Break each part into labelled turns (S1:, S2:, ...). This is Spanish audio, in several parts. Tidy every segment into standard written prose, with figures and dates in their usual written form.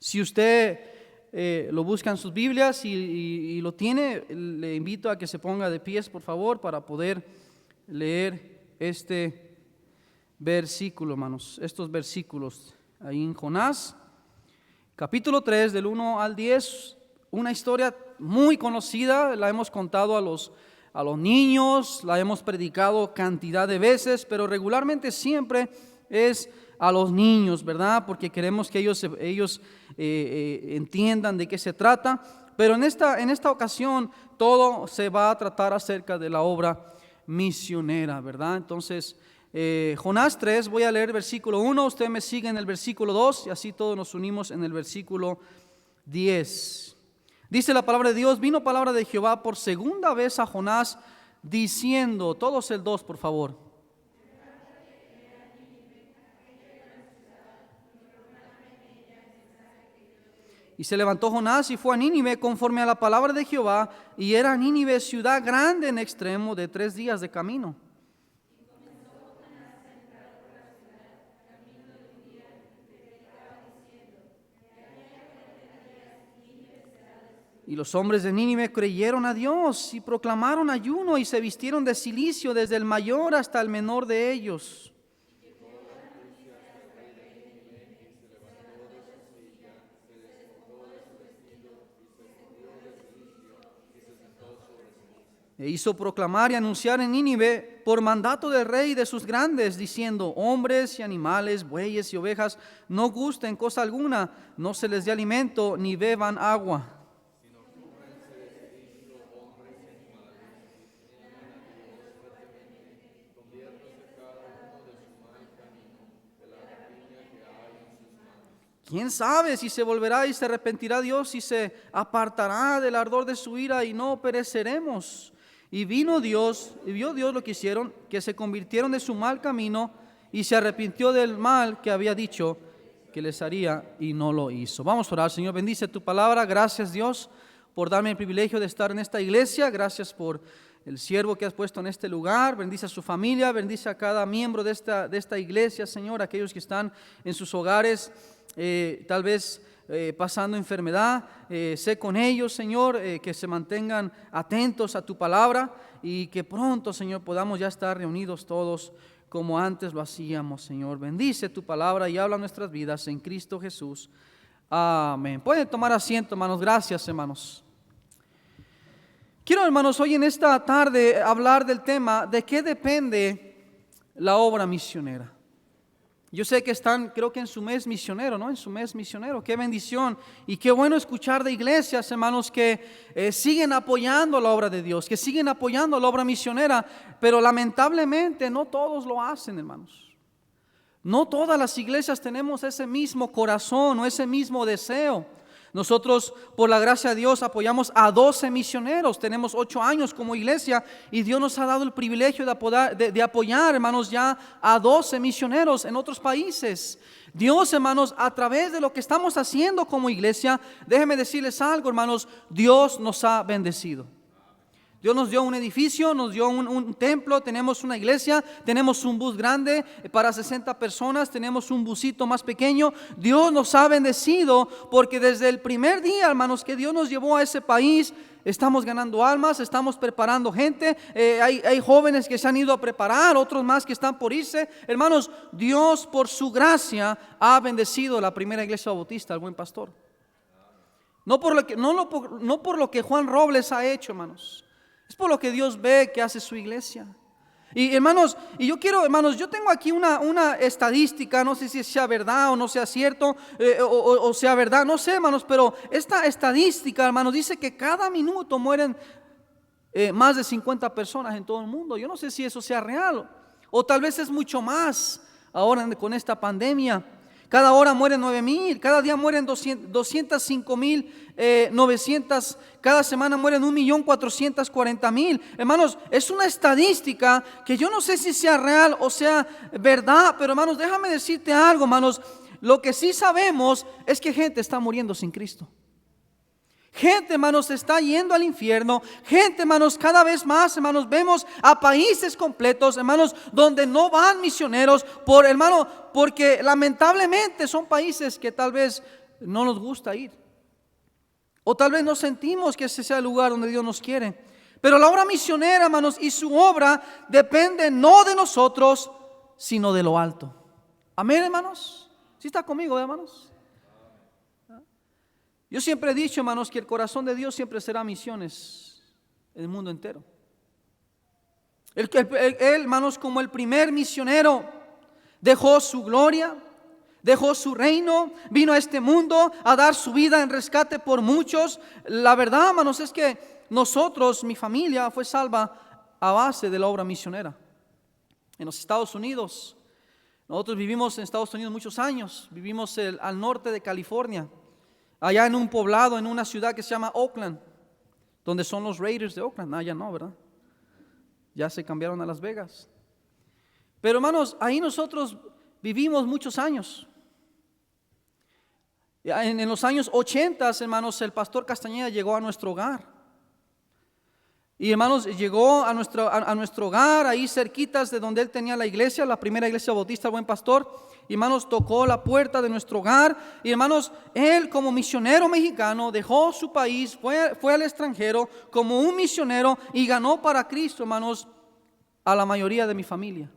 S1: Si usted lo busca en sus Biblias y lo tiene, le invito a que se ponga de pies, por favor, para poder leer este versículo, hermanos. Estos versículos ahí en Jonás, capítulo 3, del 1 al 10. Una historia muy conocida, la hemos contado a los niños, la hemos predicado cantidad de veces, pero regularmente siempre es a los niños, ¿verdad? Porque queremos que ellos entiendan de qué se trata. Pero en esta ocasión todo se va a tratar acerca de la obra misionera, ¿verdad? Entonces, Jonás 3, voy a leer el versículo 1, usted me sigue en el versículo 2 y así todos nos unimos en el versículo 10. Dice la palabra de Dios: vino palabra de Jehová por segunda vez a Jonás, diciendo, todos el 2 por favor. Y se levantó Jonás y fue a Nínive conforme a la palabra de Jehová, y era Nínive ciudad grande en extremo, de 3 días de camino. Y los hombres de Nínive creyeron a Dios y proclamaron ayuno y se vistieron de cilicio desde el mayor hasta el menor de ellos. E hizo proclamar y anunciar en Nínive por mandato del rey y de sus grandes, diciendo: hombres y animales, bueyes y ovejas, no gusten cosa alguna, no se les dé alimento, ni beban agua. ¿Quién sabe si se volverá y se arrepentirá Dios y se apartará del ardor de su ira y no pereceremos? Y vio Dios lo que hicieron, que se convirtieron de su mal camino y se arrepintió del mal que había dicho que les haría y no lo hizo. Vamos a orar. Señor, bendice tu palabra. Gracias, Dios, por darme el privilegio de estar en esta iglesia. Gracias por el siervo que has puesto en este lugar. Bendice a su familia, bendice a cada miembro de esta iglesia, Señor, aquellos que están en sus hogares, tal vez pasando enfermedad. Sé con ellos, Señor, que se mantengan atentos a tu palabra y que pronto, Señor, podamos ya estar reunidos todos como antes lo hacíamos, Señor. Bendice tu palabra y habla nuestras vidas en Cristo Jesús. Amén. Pueden tomar asiento, hermanos. Gracias, hermanos. Quiero, hermanos, hoy en esta tarde hablar del tema de qué depende la obra misionera. Yo sé que están, creo que en su mes misionero, ¿no? En su mes misionero. Qué bendición y qué bueno escuchar de iglesias, hermanos, que siguen apoyando la obra de Dios, que siguen apoyando la obra misionera, pero lamentablemente no todos lo hacen, hermanos. No todas las iglesias tenemos ese mismo corazón o ese mismo deseo. Nosotros, por la gracia de Dios, apoyamos a 12 misioneros. Tenemos 8 años como iglesia y Dios nos ha dado el privilegio de apoyar, hermanos, ya a 12 misioneros en otros países. Dios, hermanos, a través de lo que estamos haciendo como iglesia, déjenme decirles algo, hermanos, Dios nos ha bendecido. Dios nos dio un edificio, nos dio un templo, tenemos una iglesia, tenemos un bus grande para 60 personas, tenemos un busito más pequeño. Dios nos ha bendecido porque desde el primer día, hermanos, que Dios nos llevó a ese país, estamos ganando almas, estamos preparando gente. Hay jóvenes que se han ido a preparar, otros más que están por irse. Hermanos, Dios por su gracia ha bendecido la primera iglesia bautista, el Buen Pastor. No por lo que Juan Robles ha hecho, hermanos. Es por lo que Dios ve que hace su iglesia. Y hermanos, yo tengo aquí una estadística, no sé si sea verdad o no sea cierto, o sea verdad, no sé, hermanos, pero esta estadística, hermanos, dice que cada minuto mueren más de 50 personas en todo el mundo. Yo no sé si eso sea real, o tal vez es mucho más ahora con esta pandemia. Cada hora mueren 9,000, cada día mueren 205,900, cada semana mueren 1,440,000. Hermanos, es una estadística que yo no sé si sea real o sea verdad, pero hermanos, déjame decirte algo, hermanos. Lo que sí sabemos es que gente está muriendo sin Cristo. Gente, hermanos, está yendo al infierno. Gente, hermanos, cada vez más, hermanos, vemos a países completos, hermanos, donde no van misioneros, porque lamentablemente son países que tal vez no nos gusta ir. O tal vez no sentimos que ese sea el lugar donde Dios nos quiere. Pero la obra misionera, hermanos, y su obra depende no de nosotros, sino de lo alto. Amén, hermanos. ¿Sí está conmigo, hermanos? Yo siempre he dicho, hermanos, que el corazón de Dios siempre será misiones en el mundo entero. Él, hermanos, como el primer misionero, dejó su gloria, dejó su reino, vino a este mundo a dar su vida en rescate por muchos. La verdad, hermanos, es que nosotros, mi familia, fue salva a base de la obra misionera. En los Estados Unidos, nosotros vivimos en Estados Unidos muchos años, vivimos al norte de California, allá en un poblado, en una ciudad que se llama Oakland, donde son los Raiders de Oakland. Ya no, ¿verdad? Ya se cambiaron a Las Vegas. Pero hermanos, ahí nosotros vivimos muchos años. En los años 80, hermanos, el pastor Castañeda llegó a nuestro hogar. Y hermanos, llegó a nuestro hogar, ahí cerquitas de donde él tenía la iglesia, la primera iglesia bautista, el Buen Pastor. Y hermanos, tocó la puerta de nuestro hogar. Y hermanos, él como misionero mexicano dejó su país, fue al extranjero como un misionero y ganó para Cristo, hermanos, a la mayoría de mi familia.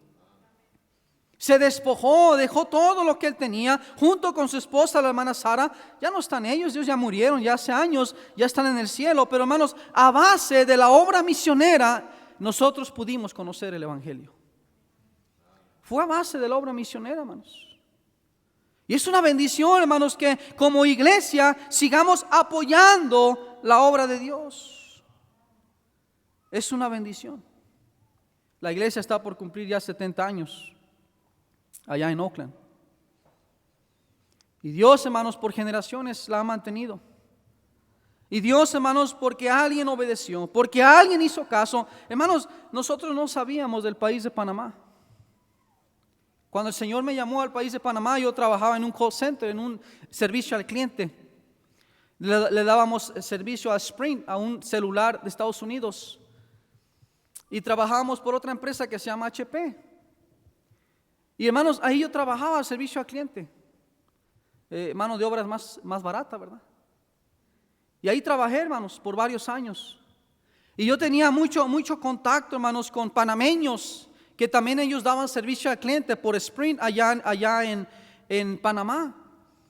S1: Se despojó, dejó todo lo que él tenía, junto con su esposa, la hermana Sara. Ya no están ellos ya murieron, ya hace años, ya están en el cielo. Pero hermanos, a base de la obra misionera, nosotros pudimos conocer el Evangelio. Fue a base de la obra misionera, hermanos. Y es una bendición, hermanos, que como iglesia sigamos apoyando la obra de Dios. Es una bendición. La iglesia está por cumplir ya 70 años. Allá en Oakland. Y Dios, hermanos, por generaciones la ha mantenido. Y Dios, hermanos, porque alguien obedeció, porque alguien hizo caso. Hermanos, nosotros no sabíamos del país de Panamá. Cuando el Señor me llamó al país de Panamá, yo trabajaba en un call center, en un servicio al cliente. Le dábamos servicio a Sprint, a un celular de Estados Unidos. Y trabajábamos por otra empresa que se llama HP. Y hermanos, ahí yo trabajaba servicio al cliente, mano de obra más barata, ¿verdad? Y ahí trabajé, hermanos, por varios años. Y yo tenía mucho contacto, hermanos, con panameños, que también ellos daban servicio al cliente por Sprint allá en Panamá.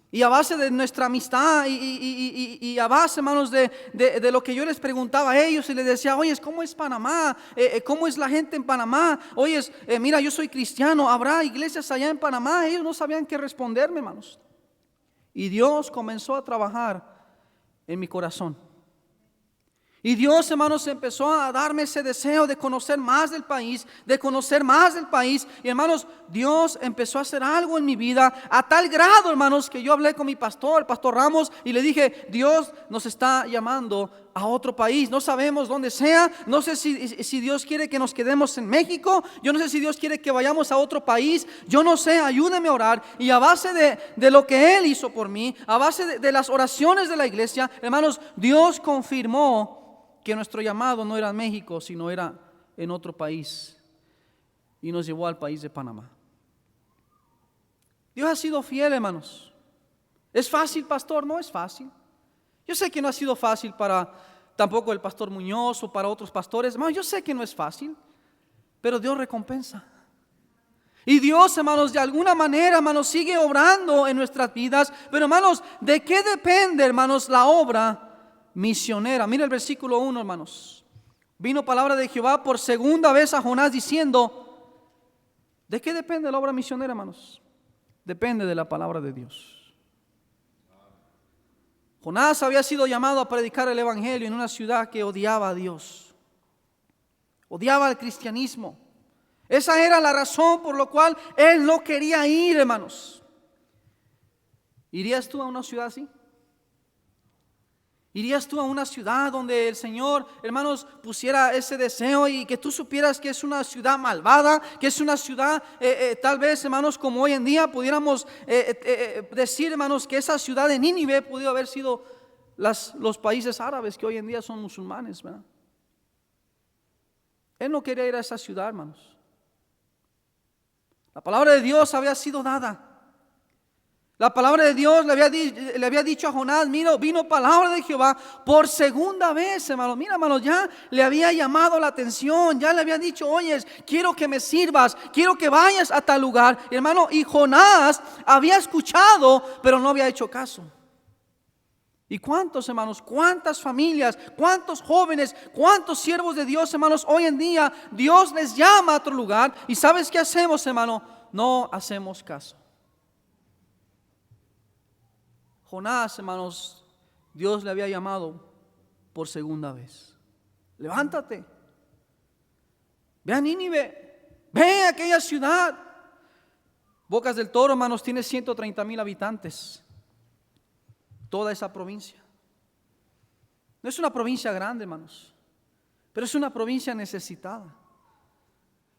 S1: Y a base de nuestra amistad y a base, hermanos, de lo que yo les preguntaba a ellos y les decía, oye, ¿cómo es Panamá? ¿Cómo es la gente en Panamá? Oye, mira, yo soy cristiano, ¿habrá iglesias allá en Panamá? Ellos no sabían qué responderme, hermanos. Y Dios comenzó a trabajar en mi corazón. Y Dios, hermanos, empezó a darme ese deseo de conocer más del país, Y hermanos, Dios empezó a hacer algo en mi vida a tal grado, hermanos, que yo hablé con mi pastor, el pastor Ramos, y le dije, Dios nos está llamando a otro país. No sabemos dónde sea. No sé si Dios quiere que nos quedemos en México. Yo no sé si Dios quiere que vayamos a otro país. Yo no sé, ayúdeme a orar. Y a base de lo que Él hizo por mí, a base de las oraciones de la iglesia, hermanos, Dios confirmó que nuestro llamado no era en México, sino era en otro país. Y nos llevó al país de Panamá. Dios ha sido fiel, hermanos. ¿Es fácil, pastor? No es fácil. Yo sé que no ha sido fácil para tampoco el pastor Muñoz o para otros pastores. Hermanos, yo sé que no es fácil, pero Dios recompensa. Y Dios, hermanos, de alguna manera, hermanos, sigue obrando en nuestras vidas. Pero, hermanos, ¿de qué depende, hermanos, la obra misionera? Mira el versículo 1, hermanos. Vino palabra de Jehová por segunda vez a Jonás diciendo, ¿de qué depende la obra misionera, hermanos? Depende de la palabra de Dios. Jonás había sido llamado a predicar el evangelio en una ciudad que odiaba a Dios, odiaba al cristianismo. Esa era la razón por la cual él no quería ir, hermanos. ¿Irías tú a una ciudad así? ¿Irías tú a una ciudad donde el Señor, hermanos, pusiera ese deseo y que tú supieras que es una ciudad malvada, que es una ciudad, tal vez, hermanos, como hoy en día pudiéramos decir, hermanos, que esa ciudad de Nínive pudo haber sido los países árabes que hoy en día son musulmanes, ¿verdad? Él no quería ir a esa ciudad, hermanos. La palabra de Dios había sido dada. La palabra de Dios le había dicho a Jonás, mira, vino palabra de Jehová por segunda vez, hermano. Mira, hermano, ya le había llamado la atención, ya le había dicho, oye, quiero que me sirvas, quiero que vayas a tal lugar, hermano. Y Jonás había escuchado, pero no había hecho caso. ¿Y cuántos, hermanos, cuántas familias, cuántos jóvenes, cuántos siervos de Dios, hermanos, hoy en día Dios les llama a otro lugar? ¿Y sabes qué hacemos, hermano? No hacemos caso. Jonás, hermanos, Dios le había llamado por segunda vez. Levántate, ve a Nínive, ve a aquella ciudad. Bocas del Toro, hermanos, tiene 130,000 habitantes. Toda esa provincia. No es una provincia grande, hermanos, pero es una provincia necesitada.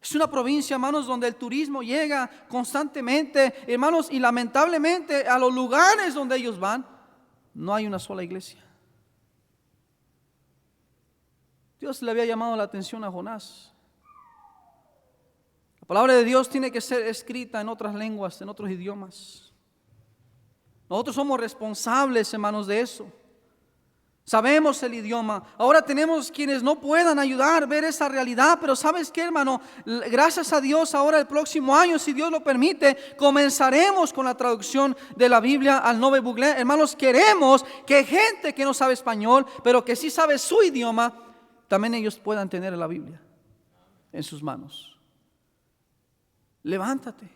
S1: Es una provincia, hermanos, donde el turismo llega constantemente, hermanos, y lamentablemente a los lugares donde ellos van, no hay una sola iglesia. Dios le había llamado la atención a Jonás. La palabra de Dios tiene que ser escrita en otras lenguas, en otros idiomas. Nosotros somos responsables, hermanos, de eso. Sabemos el idioma. Ahora tenemos quienes no puedan ayudar a ver esa realidad, pero ¿sabes qué, hermano? Gracias a Dios, ahora el próximo año, si Dios lo permite, comenzaremos con la traducción de la Biblia al Nove Buglé. Hermanos, queremos que gente que no sabe español, pero que sí sabe su idioma, también ellos puedan tener la Biblia en sus manos. Levántate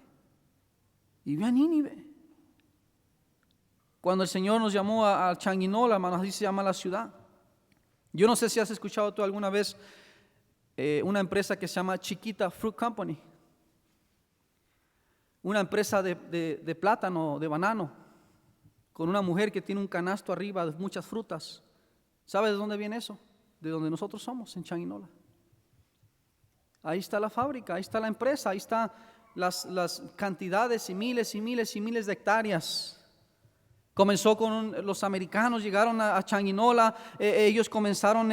S1: y ve a Nínive. Cuando el Señor nos llamó a Changuinola, hermanos, así se llama la ciudad. Yo no sé si has escuchado tú alguna vez una empresa que se llama Chiquita Fruit Company. Una empresa de plátano, de banano, con una mujer que tiene un canasto arriba de muchas frutas. ¿Sabes de dónde viene eso? De donde nosotros somos, en Changuinola. Ahí está la fábrica, ahí está la empresa, ahí están las cantidades y miles y miles y miles de hectáreas. Comenzó con los americanos, llegaron a Changuinola, ellos comenzaron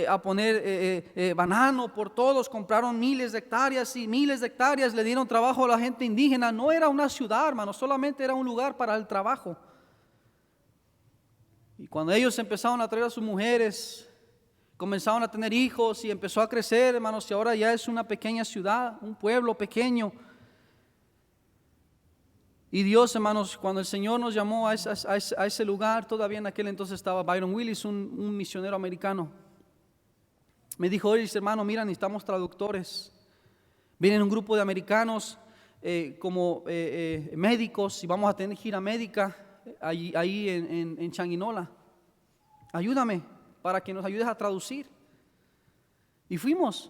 S1: a poner banano por todos, compraron miles de hectáreas y miles de hectáreas, le dieron trabajo a la gente indígena. No era una ciudad, hermano, solamente era un lugar para el trabajo. Y cuando ellos empezaron a traer a sus mujeres, comenzaron a tener hijos y empezó a crecer, hermanos, y ahora ya es una pequeña ciudad, un pueblo pequeño. Y Dios, hermanos, cuando el Señor nos llamó a ese lugar, todavía en aquel entonces estaba Byron Willis, un misionero americano. Me dijo, oye, hermano, mira, necesitamos traductores. Vienen un grupo de americanos como médicos y vamos a tener gira médica ahí en Changuinola. Ayúdame para que nos ayudes a traducir. Y fuimos.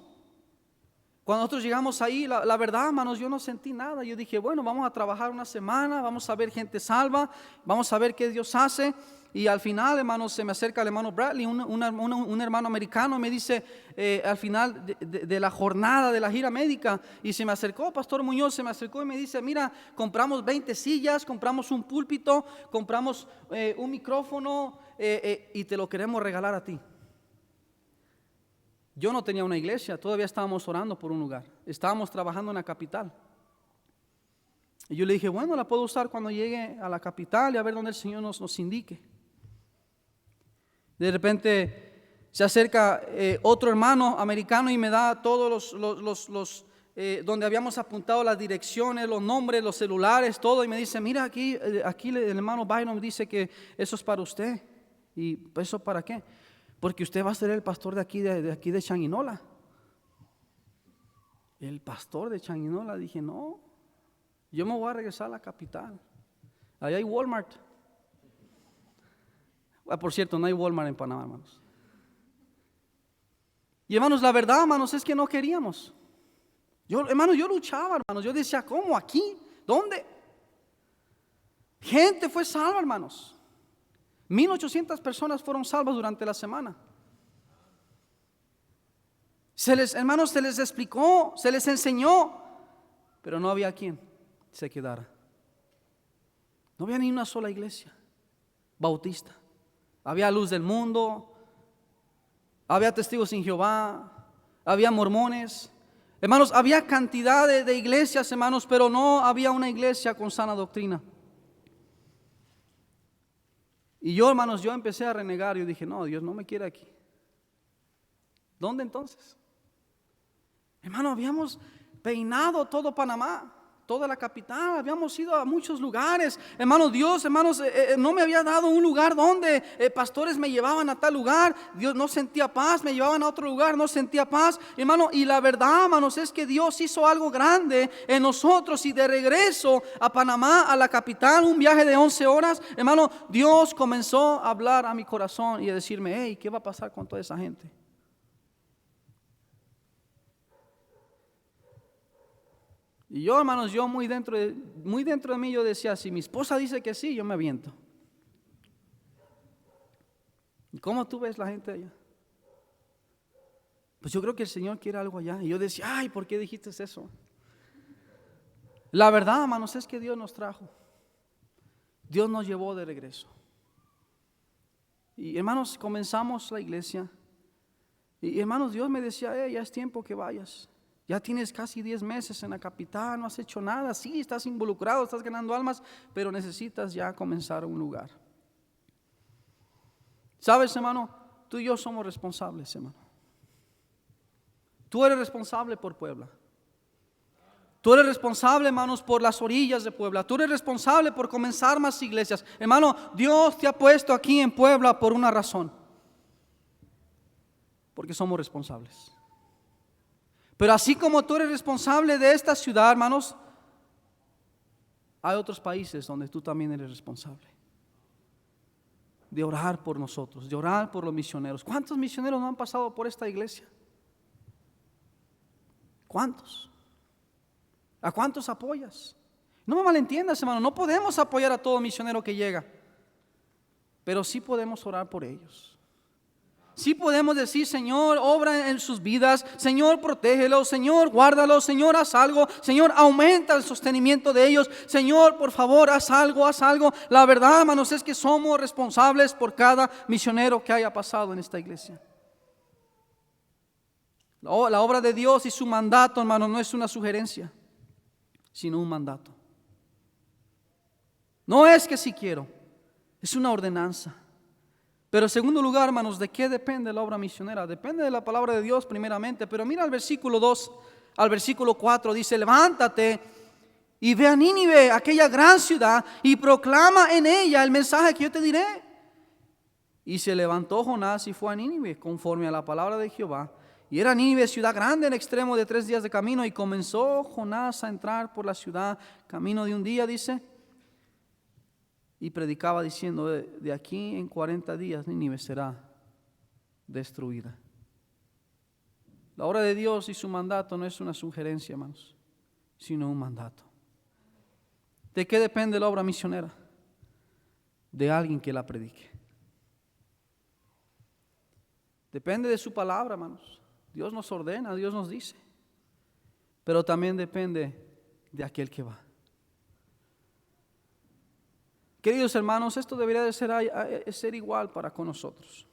S1: Cuando nosotros llegamos ahí, la verdad, hermanos, yo no sentí nada. Yo dije, bueno, vamos a trabajar una semana, vamos a ver gente salva, vamos a ver qué Dios hace. Y al final, hermanos, se me acerca el hermano Bradley, un hermano americano, me dice al final de la jornada de la gira médica, y se me acercó, Pastor Muñoz, se me acercó y me dice, mira, compramos 20 sillas, compramos un púlpito, compramos un micrófono y te lo queremos regalar a ti. Yo no tenía una iglesia, todavía estábamos orando por un lugar, estábamos trabajando en la capital. Y yo le dije, bueno, la puedo usar cuando llegue a la capital y a ver dónde el Señor nos indique. De repente se acerca otro hermano americano y me da todos los donde habíamos apuntado las direcciones, los nombres, los celulares, todo, y me dice, mira, aquí el hermano Byron dice que eso es para usted. ¿Y eso para qué? Porque usted va a ser el pastor de aquí de Changuinola. El pastor de Changuinola, dije, no, yo me voy a regresar a la capital. Allá hay Walmart. Por cierto, no hay Walmart en Panamá, hermanos. Y hermanos, la verdad, hermanos, es que no queríamos. Yo luchaba, hermanos. Yo decía, ¿cómo? ¿Aquí? ¿Dónde? Gente fue salva, hermanos. 1,800 personas fueron salvas durante la semana. Hermanos, se les explicó, se les enseñó, pero no había quien se quedara. No había ni una sola iglesia bautista. Había Luz del Mundo, había Testigos sin Jehová, había mormones. Hermanos, había cantidad de iglesias, hermanos, pero no había una iglesia con sana doctrina. Y yo, hermanos, yo empecé a renegar. Yo dije, no, Dios no me quiere aquí. ¿Dónde entonces? Hermano, habíamos peinado todo Panamá, toda la capital, habíamos ido a muchos lugares. Hermano, Dios, hermanos, no me había dado un lugar donde pastores me llevaban a tal lugar. Dios, no sentía paz, me llevaban a otro lugar, no sentía paz. Hermano, y la verdad, hermanos, es que Dios hizo algo grande en nosotros. Y de regreso a Panamá, a la capital, un viaje de 11 horas, hermano, Dios comenzó a hablar a mi corazón y a decirme, hey, ¿qué va a pasar con toda esa gente? Y yo, hermanos, yo muy dentro de mí yo decía, si mi esposa dice que sí, yo me aviento. ¿Y cómo tú ves la gente allá? Pues yo creo que el Señor quiere algo allá. Y yo decía, ay, ¿por qué dijiste eso? La verdad, hermanos, es que Dios nos trajo. Dios nos llevó de regreso. Y hermanos, comenzamos la iglesia. Y hermanos, Dios me decía, ya es tiempo que vayas. Ya tienes casi 10 meses en la capital, no has hecho nada. Sí, estás involucrado, estás ganando almas, pero necesitas ya comenzar un lugar. ¿Sabes, hermano? Tú y yo somos responsables, hermano. Tú eres responsable por Puebla. Tú eres responsable, hermanos, por las orillas de Puebla. Tú eres responsable por comenzar más iglesias. Hermano, Dios te ha puesto aquí en Puebla por una razón. Porque somos responsables. Pero así como tú eres responsable de esta ciudad, hermanos, hay otros países donde tú también eres responsable. De orar por nosotros, de orar por los misioneros. ¿Cuántos misioneros no han pasado por esta iglesia? ¿Cuántos? ¿A cuántos apoyas? No me malentiendas, hermano, no podemos apoyar a todo misionero que llega, pero sí podemos orar por ellos. Sí podemos decir, Señor, obra en sus vidas, Señor, protégelos, Señor, guárdalos, Señor, haz algo, Señor, aumenta el sostenimiento de ellos, Señor, por favor, haz algo, haz algo. La verdad, hermanos, es que somos responsables por cada misionero que haya pasado en esta iglesia. La obra de Dios y su mandato, hermanos, no es una sugerencia, sino un mandato. No es que si quiero, es una ordenanza. Pero en segundo lugar, hermanos, ¿de qué depende la obra misionera? Depende de la palabra de Dios primeramente. Pero mira el versículo 2 al versículo 4. Dice, levántate y ve a Nínive, aquella gran ciudad, y proclama en ella el mensaje que yo te diré. Y se levantó Jonás y fue a Nínive, conforme a la palabra de Jehová. Y era Nínive ciudad grande en extremo de 3 días de camino. Y comenzó Jonás a entrar por la ciudad, camino de un día, dice. Y predicaba diciendo, de aquí en 40 días Nínive será destruida. La obra de Dios y su mandato no es una sugerencia, hermanos, sino un mandato. ¿De qué depende la obra misionera? De alguien que la predique. Depende de su palabra, hermanos. Dios nos ordena, Dios nos dice. Pero también depende de aquel que va. Queridos hermanos, esto debería de ser igual para con nosotros.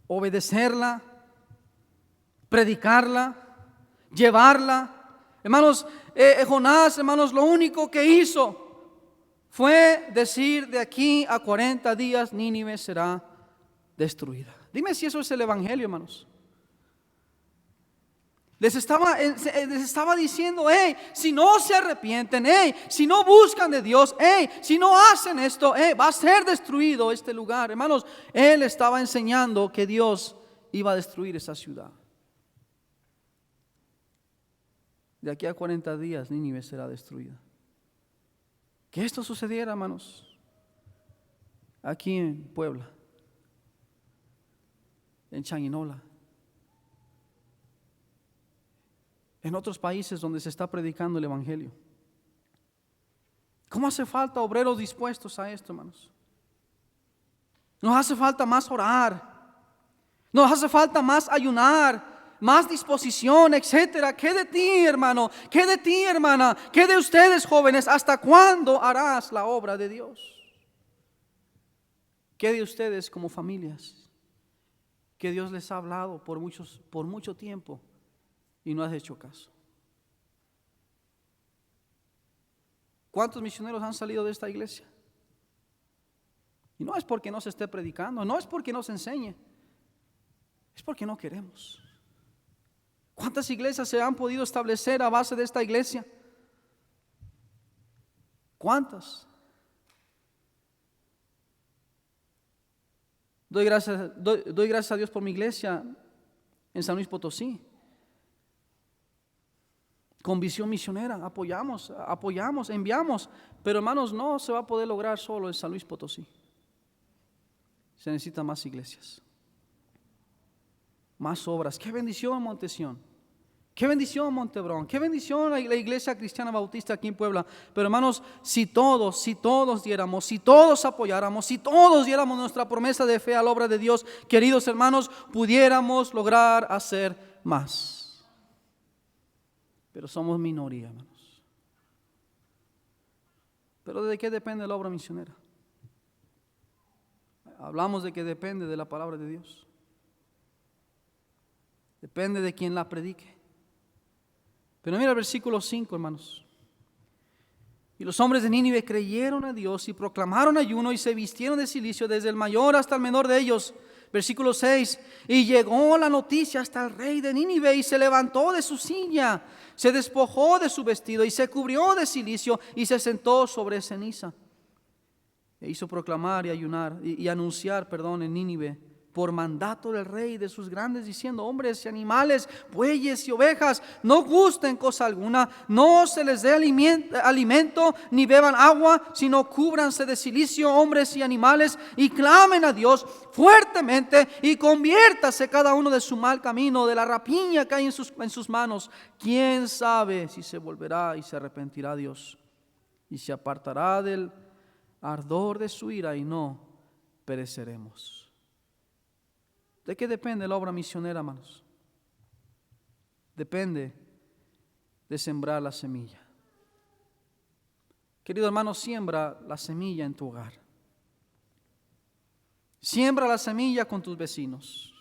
S1: Obedecerla, predicarla, llevarla. Hermanos, Jonás, hermanos, lo único que hizo fue decir, de aquí a 40 días Nínive será destruida. Dime si eso es el evangelio, hermanos. Les estaba diciendo, hey, si no se arrepienten, hey, si no buscan de Dios, hey, si no hacen esto, hey, va a ser destruido este lugar. Hermanos, él estaba enseñando que Dios iba a destruir esa ciudad. De aquí a 40 días Nínive será destruida. Que esto sucediera, hermanos, aquí en Puebla, en Changuinola, en otros países donde se está predicando el evangelio. ¿Cómo hace falta obreros dispuestos a esto, hermanos? Nos hace falta más orar, nos hace falta más ayunar, más disposición, etcétera. ¿Qué de ti, hermano? ¿Qué de ti, hermana? ¿Qué de ustedes, jóvenes? ¿Hasta cuándo harás la obra de Dios? ¿Qué de ustedes como familias? Que Dios les ha hablado por mucho tiempo y no has hecho caso. ¿Cuántos misioneros han salido de esta iglesia? Y no es porque no se esté predicando, no es porque no se enseñe, es porque no queremos. ¿Cuántas iglesias se han podido establecer a base de esta iglesia? ¿Cuántas? Doy gracias a Dios por mi iglesia en San Luis Potosí. Con visión misionera, apoyamos, enviamos. Pero hermanos, no se va a poder lograr solo en San Luis Potosí. Se necesitan más iglesias, más obras. Qué bendición Montesión. Qué bendición Montebrón, qué bendición la iglesia cristiana bautista aquí en Puebla. Pero hermanos, si todos diéramos, si todos apoyáramos, si todos diéramos nuestra promesa de fe a la obra de Dios, queridos hermanos, pudiéramos lograr hacer más. Pero somos minoría, hermanos. Pero ¿de qué depende la obra misionera? Hablamos de que depende de la palabra de Dios. Depende de quien la predique. Pero mira el versículo 5, hermanos. Y los hombres de Nínive creyeron a Dios y proclamaron ayuno y se vistieron de cilicio desde el mayor hasta el menor de ellos. Versículo 6. Y llegó la noticia hasta el rey de Nínive y se levantó de su silla, se despojó de su vestido y se cubrió de cilicio y se sentó sobre ceniza. E hizo proclamar y ayunar y anunciar, en Nínive, por mandato del rey y de sus grandes, diciendo: hombres y animales, bueyes y ovejas, no gusten cosa alguna, no se les dé alimento, ni beban agua, sino cúbranse de cilicio, hombres y animales, y clamen a Dios fuertemente, y conviértase cada uno de su mal camino, de la rapiña que hay en sus manos. ¿Quién sabe si se volverá y se arrepentirá Dios, y se apartará del ardor de su ira, y no pereceremos? ¿De qué depende la obra misionera, hermanos? Depende de sembrar la semilla. Querido hermano, siembra la semilla en tu hogar. Siembra la semilla con tus vecinos.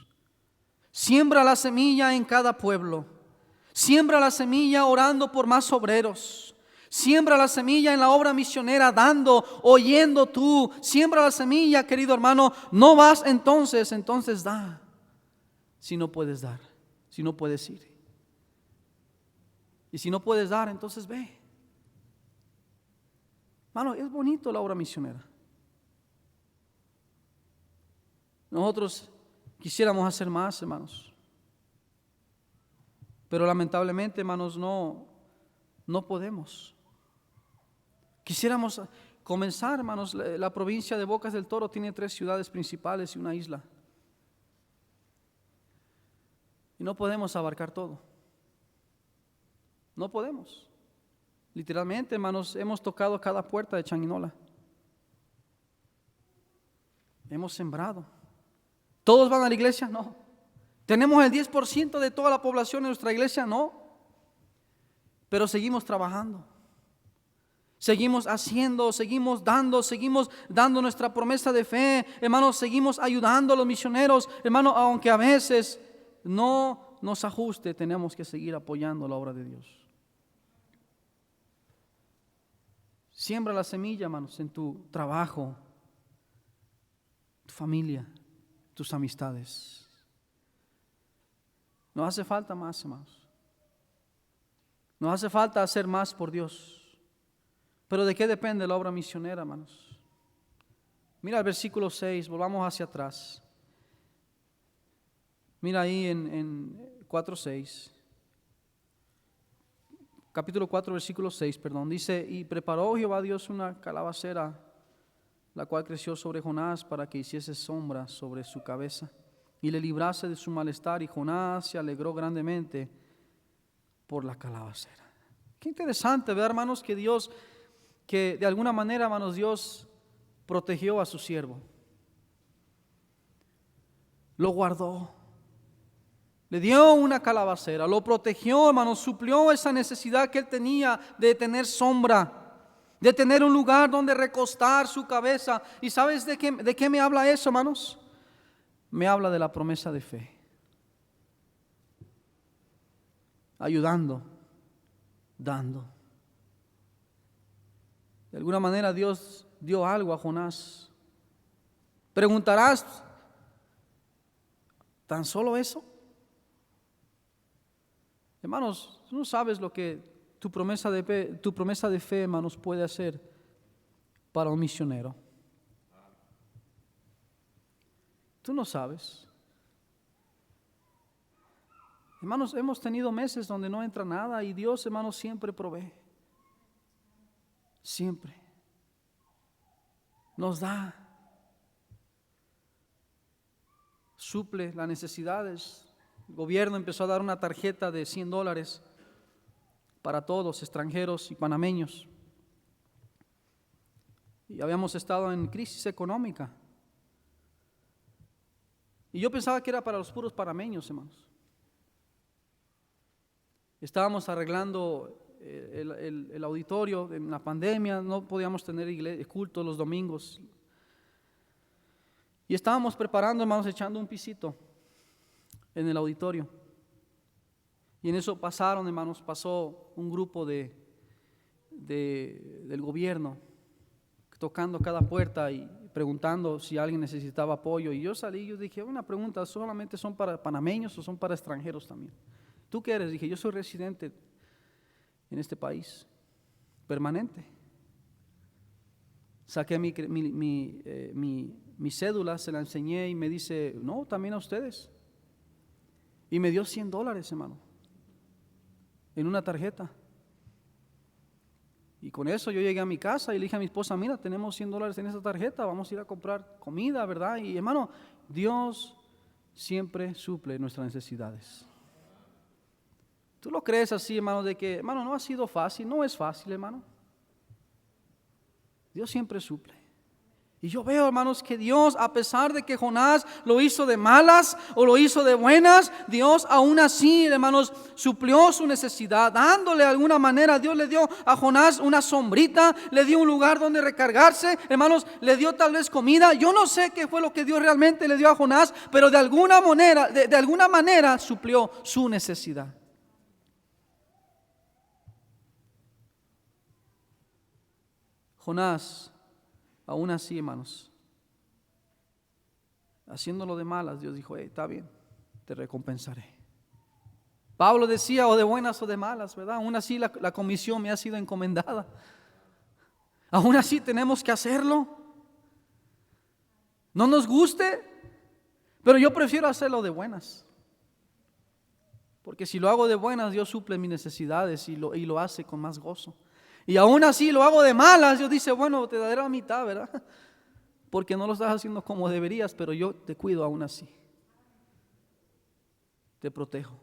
S1: Siembra la semilla en cada pueblo. Siembra la semilla orando por más obreros. Siembra la semilla en la obra misionera, dando, oyendo tú. Siembra la semilla, querido hermano. No vas entonces da. Si no puedes dar, si no puedes ir. Y si no puedes dar, entonces ve. Hermano, es bonito la obra misionera. Nosotros quisiéramos hacer más, hermanos. Pero lamentablemente, hermanos, no podemos. Quisiéramos comenzar, hermanos. La provincia de Bocas del Toro tiene 3 ciudades principales y una isla. Y no podemos abarcar todo. No podemos. Literalmente, hermanos, hemos tocado cada puerta de Changuinola. Hemos sembrado. ¿Todos van a la iglesia? No. ¿Tenemos el 10% de toda la población en nuestra iglesia? No. Pero seguimos trabajando. Seguimos haciendo, seguimos dando nuestra promesa de fe. Hermanos, seguimos ayudando a los misioneros. Hermanos, aunque a veces no nos ajuste, tenemos que seguir apoyando la obra de Dios. Siembra la semilla, hermanos, en tu trabajo, tu familia, tus amistades. Nos hace falta más, hermanos. Nos hace falta hacer más por Dios. Pero ¿de qué depende la obra misionera, hermanos? Mira el versículo 6, volvamos hacia atrás. Mira ahí en 4:6. Capítulo 4, versículo 6, dice: y preparó Jehová Dios una calabacera, la cual creció sobre Jonás para que hiciese sombra sobre su cabeza y le librase de su malestar, y Jonás se alegró grandemente por la calabacera. Qué interesante ver, hermanos, que de alguna manera, hermanos, Dios protegió a su siervo. Lo guardó. Le dio una calabacera, lo protegió, hermanos, suplió esa necesidad que él tenía de tener sombra, de tener un lugar donde recostar su cabeza. ¿Y sabes de qué me habla eso, hermanos? Me habla de la promesa de fe. Ayudando, dando. De alguna manera Dios dio algo a Jonás Preguntarás, ¿tan solo eso? Hermanos, tú no sabes lo que tu promesa de fe, hermanos, puede hacer para un misionero. Tú no sabes. Hermanos, hemos tenido meses donde no entra nada y Dios, hermanos, siempre provee. Siempre. Nos da. Suple las necesidades. El gobierno empezó a dar una tarjeta de $100 para todos, extranjeros y panameños. Y habíamos estado en crisis económica. Y yo pensaba que era para los puros panameños, hermanos. Estábamos arreglando el auditorio en la pandemia, no podíamos tener culto los domingos. Y estábamos preparando, hermanos, echando un pisito en el auditorio. Y en eso pasaron, hermanos, pasó un grupo del gobierno tocando cada puerta y preguntando si alguien necesitaba apoyo. Y yo salí, yo dije, una pregunta, ¿solamente son para panameños o son para extranjeros también? ¿Tú qué eres? Dije, yo soy residente en este país, permanente. Saqué mi cédula, se la enseñé y me dice, no, también a ustedes. Y me dio $100, hermano, en una tarjeta. Y con eso yo llegué a mi casa y le dije a mi esposa, mira, tenemos $100 en esa tarjeta, vamos a ir a comprar comida, ¿verdad? Y hermano, Dios siempre suple nuestras necesidades. ¿Tú lo crees así, hermano, de que, hermano, no ha sido fácil? No es fácil, hermano. Dios siempre suple. Y yo veo, hermanos, que Dios, a pesar de que Jonás lo hizo de malas o lo hizo de buenas, Dios aún así, hermanos, suplió su necesidad, dándole de alguna manera. Dios le dio a Jonás una sombrita, le dio un lugar donde recargarse, hermanos, le dio tal vez comida. Yo no sé qué fue lo que Dios realmente le dio a Jonás, pero de alguna manera suplió su necesidad. Jonás, aún así, hermanos, haciéndolo de malas, Dios dijo, está bien, te recompensaré. Pablo decía, o de buenas o de malas, ¿verdad? Aún así la comisión me ha sido encomendada. Aún así tenemos que hacerlo. No nos guste, pero yo prefiero hacerlo de buenas. Porque si lo hago de buenas, Dios suple mis necesidades y lo hace con más gozo. Y aún así lo hago de malas, Dios dice, bueno, te daré la mitad, ¿verdad? Porque no lo estás haciendo como deberías, pero yo te cuido aún así. Te protejo.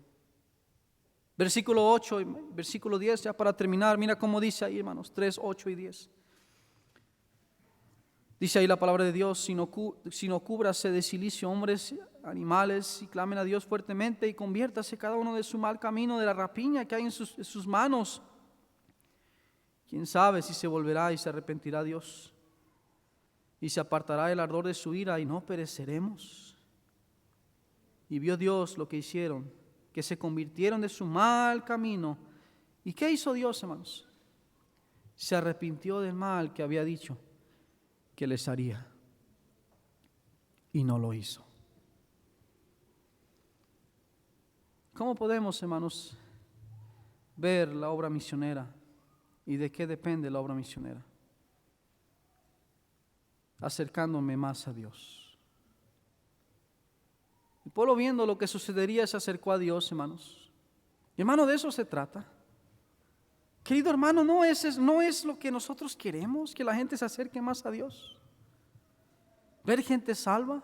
S1: Versículo 8 y versículo 10, ya para terminar, mira cómo dice ahí, hermanos, 3, 8 y 10. Dice ahí la palabra de Dios, si no cúbrase de silicio hombres, animales, y clamen a Dios fuertemente y conviértase cada uno de su mal camino, de la rapiña que hay en sus manos. ¿Quién sabe si se volverá y se arrepentirá Dios? Y se apartará el ardor de su ira y no pereceremos. Y vio Dios lo que hicieron, que se convirtieron de su mal camino. ¿Y qué hizo Dios, hermanos? Se arrepintió del mal que había dicho que les haría. Y no lo hizo. ¿Cómo podemos, hermanos, ver la obra misionera? ¿Y de qué depende la obra misionera? Acercándome más a Dios. El pueblo, viendo lo que sucedería, se acercó a Dios, hermanos. Y hermano, de eso se trata. Querido hermano, no es lo que nosotros queremos, que la gente se acerque más a Dios. Ver gente salva,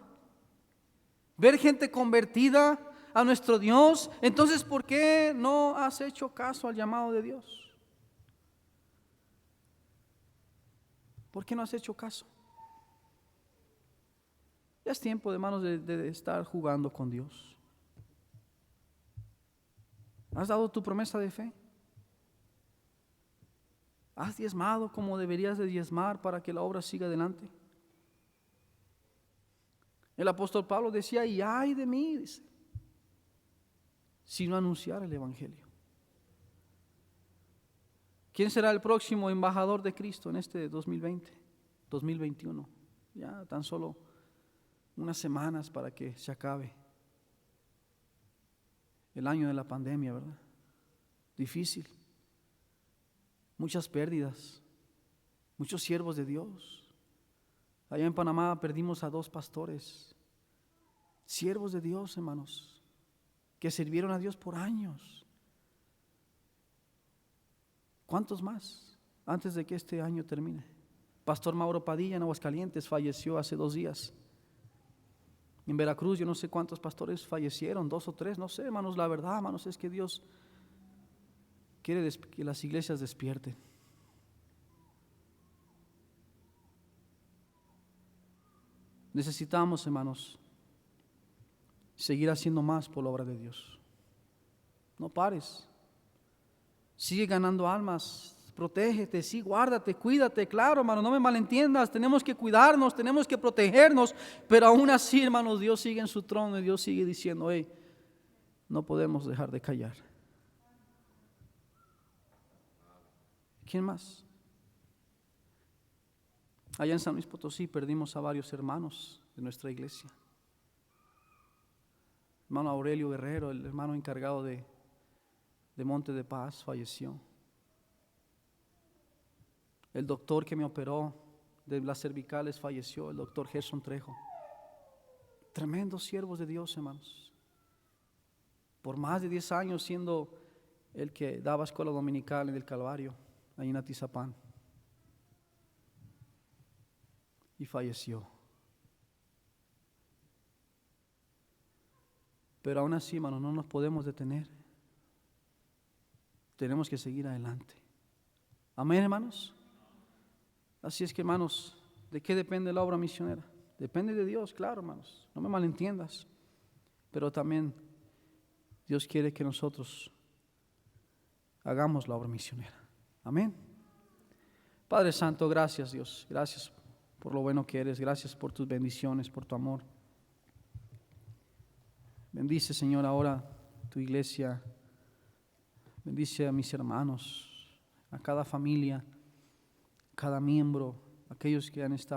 S1: ver gente convertida a nuestro Dios. Entonces, ¿por qué no has hecho caso al llamado de Dios? ¿Por qué no has hecho caso? Ya es tiempo, hermanos, de estar jugando con Dios. ¿Has dado tu promesa de fe? ¿Has diezmado como deberías de diezmar para que la obra siga adelante? El apóstol Pablo decía, y ay de mí, dice, si no anunciara el Evangelio. ¿Quién será el próximo embajador de Cristo en este 2020, 2021? Ya tan solo unas semanas para que se acabe el año de la pandemia, ¿verdad? Difícil, muchas pérdidas, muchos siervos de Dios. Allá en Panamá perdimos a 2 pastores, siervos de Dios, hermanos, que sirvieron a Dios por años. ¿Cuántos más antes de que este año termine? Pastor Mauro Padilla en Aguascalientes falleció hace 2 días. En Veracruz yo no sé cuántos pastores fallecieron, 2 o 3, no sé, hermanos. La verdad, hermanos, es que Dios quiere que las iglesias despierten. Necesitamos, hermanos, seguir haciendo más por la obra de Dios. No pares. Sigue ganando almas. Protégete, sí, guárdate, cuídate. Claro, hermano, no me malentiendas. Tenemos que cuidarnos, tenemos que protegernos. Pero aún así, hermanos, Dios sigue en su trono y Dios sigue diciendo: hey, no podemos dejar de callar. ¿Quién más? Allá en San Luis Potosí perdimos a varios hermanos de nuestra iglesia. Hermano Aurelio Guerrero, el hermano encargado de Monte de Paz, falleció. El doctor que me operó de las cervicales falleció, el doctor Gerson Trejo. Tremendos siervos de Dios, hermanos. Por más de 10 años siendo el que daba escuela dominical en el Calvario, ahí en Atizapán. Y falleció. Pero aún así, hermanos, no nos podemos detener. Tenemos que seguir adelante. Amén, hermanos. Así es que, hermanos, ¿de qué depende la obra misionera? Depende de Dios, claro, hermanos. No me malentiendas. Pero también Dios quiere que nosotros hagamos la obra misionera. Amén. Padre Santo, gracias, Dios. Gracias por lo bueno que eres. Gracias por tus bendiciones, por tu amor. Bendice, Señor, ahora tu iglesia. Bendice a mis hermanos, a cada familia, cada miembro, aquellos que han estado